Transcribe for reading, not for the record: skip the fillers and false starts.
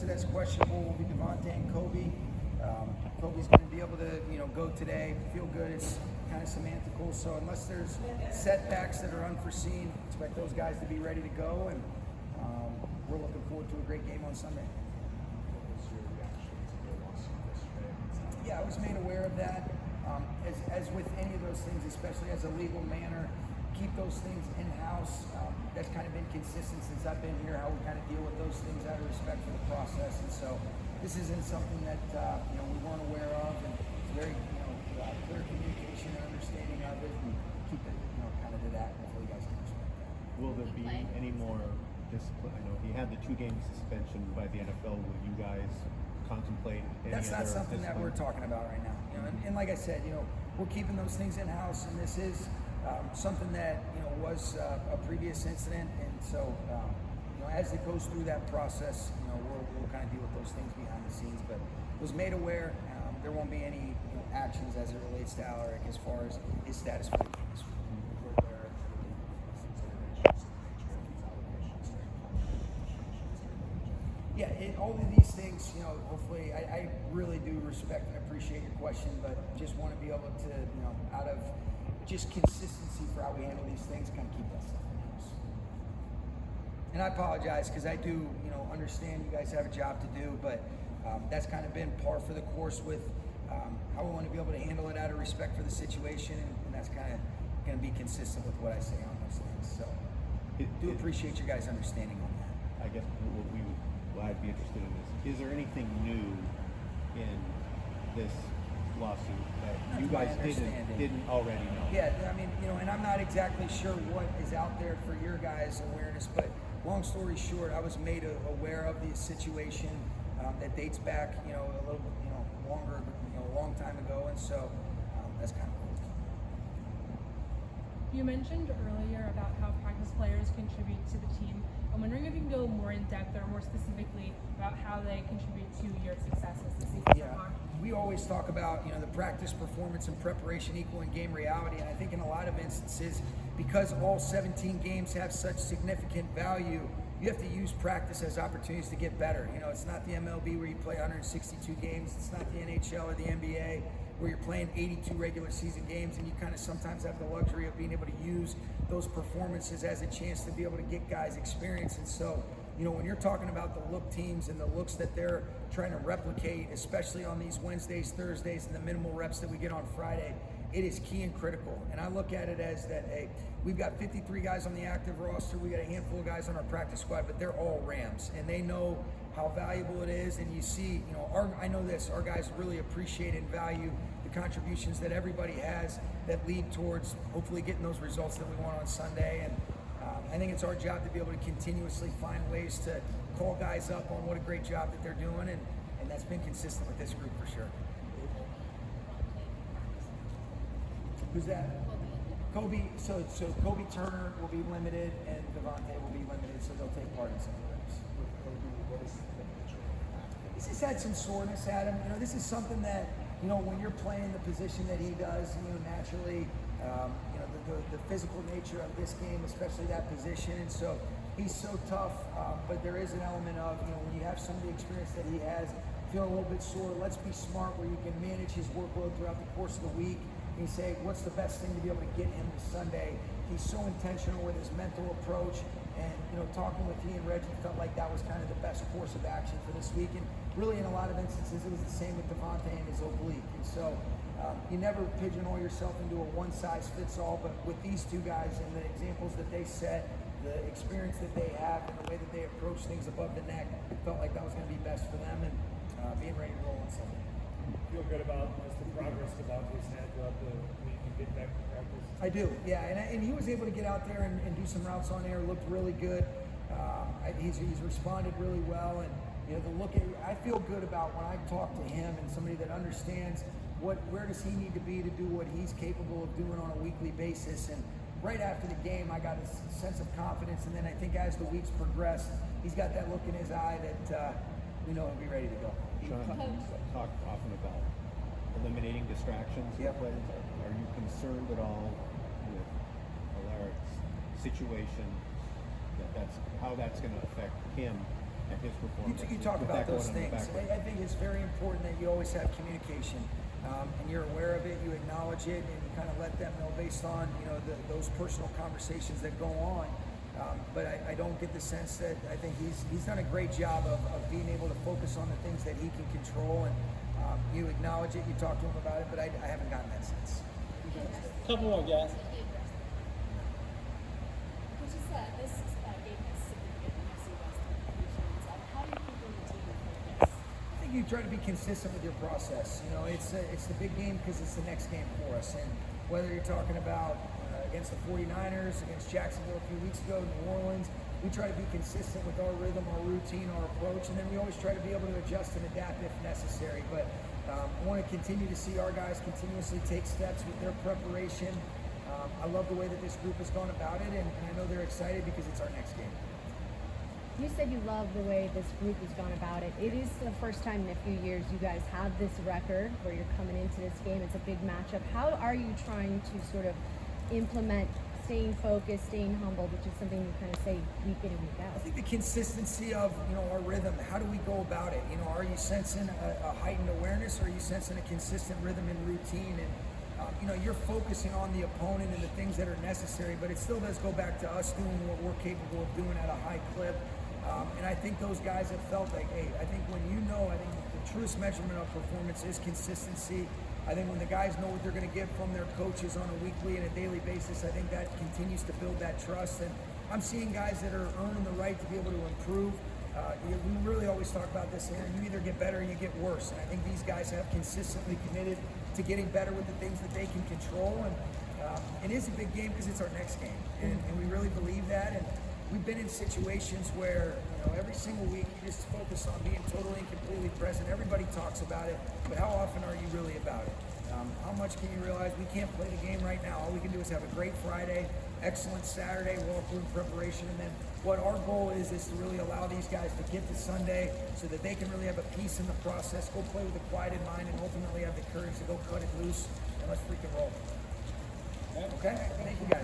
listed as questionable will be Devontae and Kobe. Kobe's going to be able to, go today. Feel good. It's kind of semantical. So unless there's setbacks that are unforeseen, expect those guys to be ready to go. And we're looking forward to a great game on Sunday. What was your reaction to the lawsuit yesterday? Yeah, I was made aware of that. As with any of those things, especially as a legal manner, keep those things in-house. That's kind of been consistent since I've been here, how we kind of deal with those things out of respect for the process. And so this isn't something that we weren't aware of, and it's very clear communication and understanding of it, and keep it kind of to that. Hopefully you guys can respect that. Will there be any more discipline? I know he had the 2-game suspension by the NFL. Will you guys contemplate any That's not other something that we're talking about right now. And like I said, we're keeping those things in house, and this is something that was a previous incident, and so as it goes through that process, we'll kind of deal with those things behind the scenes. But was made aware. There won't be any actions as it relates to Alaric as far as his status for the game. Yeah, all of these things, hopefully, I really do respect and appreciate your question, but just want to be able to, out of just consistency for how we handle these things, kind of keep that stuff in house. And I apologize because I do, understand you guys have a job to do, but that's kind of been par for the course with how we want to be able to handle it out of respect for the situation, and that's kind of going to be consistent with what I say on those things. So, do appreciate your guys' understanding on that. I guess what I'd be interested in is there anything new in this lawsuit that you guys didn't already know? Yeah, I mean, and I'm not exactly sure what is out there for your guys' awareness, but long story short, I was made aware of the situation that dates back, a little, longer, a long time ago, and so that's kind of cool. You mentioned earlier about how practice players contribute to the team. I'm wondering if you can go more in depth or more specifically about how they contribute to your successes this season so far. We always talk about, the practice, performance, and preparation equaling game reality, and I think in a lot of instances, because all 17 games have such significant value, you have to use practice as opportunities to get better. It's not the MLB where you play 162 games. It's not the NHL or the NBA where you're playing 82 regular season games, and you kind of sometimes have the luxury of being able to use those performances as a chance to be able to get guys experience. And so, when you're talking about the look teams and the looks that they're trying to replicate, especially on these Wednesdays, Thursdays, and the minimal reps that we get on Friday, it is key and critical. And I look at it as that, hey, we've got 53 guys on the active roster. We got a handful of guys on our practice squad, but they're all Rams, and they know how valuable it is. And you see, I know this, our guys really appreciate and value the contributions that everybody has that lead towards hopefully getting those results that we want on Sunday. And I think it's our job to be able to continuously find ways to call guys up on what a great job that they're doing, and that's been consistent with this group for sure. Who's that? Kobe. So Kobe Turner will be limited, and Devontae will be limited, so they'll take part in some of the reps. He's just had some soreness at him. This is something that, when you're playing the position that he does, naturally, the physical nature of this game, especially that position, and so he's so tough, but there is an element of, when you have some of the experience that he has, feeling a little bit sore, let's be smart where you can manage his workload throughout the course of the week and say, what's the best thing to be able to get him to Sunday? He's so intentional with his mental approach, and, talking with he and Reggie felt like that was kind of the best course of action for this week, and really in a lot of instances, it was the same with Devontae and his oblique, and so you never pigeonhole yourself into a one-size-fits-all, but with these two guys and the examples that they set, the experience that they have, and the way that they approach things above the neck, it felt like that was going to be best for them, and being ready to roll on Sunday. Feel good about the progress Devontae's had throughout the week and get back to practice? I do, yeah, and he was able to get out there and do some routes on air, looked really good. He's responded really well, and I feel good about when I talk to him and somebody that understands where does he need to be to do what he's capable of doing on a weekly basis. And right after the game, I got a sense of confidence, and then I think as the weeks progress, he's got that look in his eye that he'll be ready to go. Sean, you talk often about eliminating distractions. Yep. Are you concerned at all with Alaric's situation, how that's going to affect him and his performance. You talk with about that those going in the things. background. I think it's very important that you always have communication, and you're aware of it. You acknowledge it, and you kind of let them know based on those personal conversations that go on. But I don't get the sense that I think he's done a great job of being able to focus on the things that he can control, and you acknowledge it. You talk to him about it, but I haven't gotten that sense. Couple more, guys. This game has significant NFC West implications. How do you keep the team focused? I think you try to be consistent with your process. It's the big game because it's the next game for us. And whether you're talking about against the 49ers, against Jacksonville a few weeks ago, New Orleans, we try to be consistent with our rhythm, our routine, our approach, and then we always try to be able to adjust and adapt if necessary. But I want to continue to see our guys continuously take steps with their preparation. I love the way that this group has gone about it, and I know they're excited because it's our next game. You said you love the way this group has gone about it. It is the first time in a few years you guys have this record where you're coming into this game. It's a big matchup. How are you trying to sort of implement staying focused, staying humble, which is something you kind of say week in and week out? I think the consistency of our rhythm. How do we go about it? Are you sensing a heightened awareness, or are you sensing a consistent rhythm and routine? And you're focusing on the opponent and the things that are necessary, but it still does go back to us doing what we're capable of doing at a high clip. And I think those guys have felt like, hey, I think when I think the truest measurement of performance is consistency. I think when the guys know what they're going to get from their coaches on a weekly and a daily basis, I think that continues to build that trust. And I'm seeing guys that are earning the right to be able to improve. We really always talk about this, Aaron. You either get better or you get worse. And I think these guys have consistently committed to getting better with the things that they can control. And it is a big game because it's our next game. And we really believe that. And we've been in situations where, every single week you just focus on being totally and completely present. Everybody talks about it, but how often are you really about it? How much can you realize we can't play the game right now? All we can do is have a great Friday, excellent Saturday, walkthrough and preparation, and then what our goal is to really allow these guys to get to Sunday so that they can really have a peace in the process, go play with a quieted mind, and ultimately have the courage to go cut it loose, and let's freaking roll. Okay? Thank you, guys.